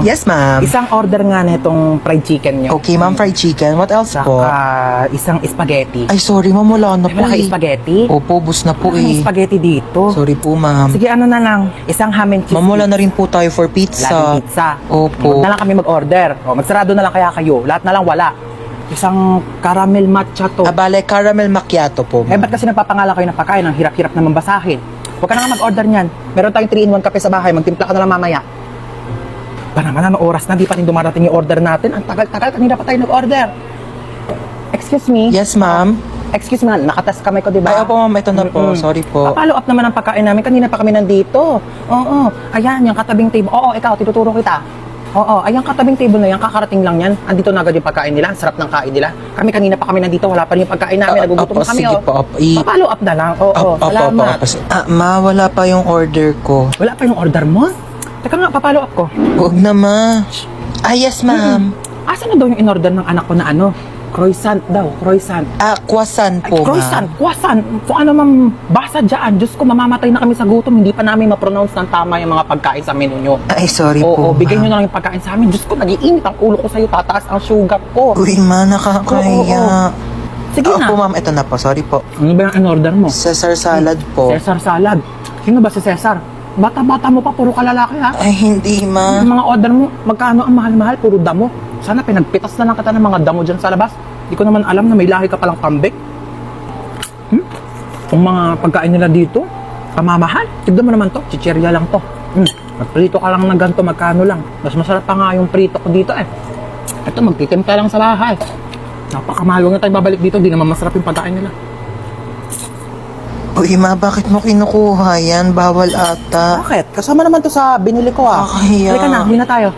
Yes, ma'am. Isang order nga na itong fried chicken nyo. Okay, ma'am, fried chicken. What else po? Saka isang spaghetti. Ay, sorry, ma'am, wala na po Wala kayo eh. spaghetti? Opo, bus na po Wala kang eh. spaghetti dito. Sorry po, ma'am. Sige, ano na lang. Isang ham and cheese. Ma'am, wala na rin po tayo for pizza. Laging pizza. Opo. Huwag na lang kami mag-order. O, magsarado na lang kaya kayo. Lahat na lang wala. Isang caramel matcha to. Abale, caramel macchiato po, Eh, ma'am. ba't kasi nagpapangala kayo ng pagkain? Ang hirap-hirap naman basahin. Huwag ka na nga mag-order niyan. Meron tayong 3-in-1 kape sa bahay. Magtimpla ka na lang mamaya. Ba naman, ano oras na? Di pa rin dumarating yung order natin. Ang tagal-tagal. Kanina pa tayo nag-order. Excuse me? Yes, ma'am. Excuse me, nakatas kamay ko, di ba? Ay, opo, ma'am, ito na po. Sorry po. Follow up naman ang pagkain namin. Kanina pa kami nandito. Oo. Ayan, yung katabing table. Oo, ikaw, tinuturo kita. Oo, ayan katabing table na yan. Kakarating lang yan. Andito na agad yung pagkain nila. Sarap ng kain nila. Kami kanina pa kami nandito. Wala pa rin yung pagkain namin. Nagugutom Opo, na kami. sige Oh. po, opo. Follow up na lang. Oo, Opo, salamat. Ma, wala pa yung order ko. Wala pa yung order mo? Teka nga, papalo up ko. Huwag na, ma. Ah, yes, ma'am. Asa na daw yung in-order ng anak ko na ano? Croissant daw, croissant. Ah, croissant Ay, po, croissant, ma'am. croissant. Kung ano mang basa dyan, Diyos ko, mamamatay na kami sa gutom. Hindi pa namin ma-pronounce ng tama yung mga pagkain sa menu nyo. Ay, sorry Oo, po, bigyan nyo ma'am. na lang yung pagkain sa amin. Diyos ko, nag-iinit ang ulo ko sa'yo. Tataas ang sugar ko. Uy, ma, nakakahiya. Sige na. Opo, ma'am, ito na po. Sorry po. Ano ba yung in-order mo? Caesar salad po. Cesar salad. Sino ba si Cesar? Bata-bata mo pa, puro kalalaki ha. Ay, hindi, ma. Yung mga order mo, magkano ang mahal-mahal, puro damo. Sana pinagpitas na lang kita ng mga damo dyan sa labas. Hindi ko naman alam na may lahi ka palang pambik. Kung mga pagkain nila dito, kamamahal. Tignan mo naman to, chichirya lang to. Magprito ka lang ng ganito, magkano lang. Mas masarap pa nga yung prito ko dito eh. Ito, magtitimpla lang sa bahay. Napakamahal, huwag na tayo babalik dito, di naman masarap yung pagkain nila. Uy, ma, bakit mo kinukuha yan? Bawal ata. Bakit? Kasama naman to sa binili ko ah. Kakahiya. Halika na, hindi na tayo.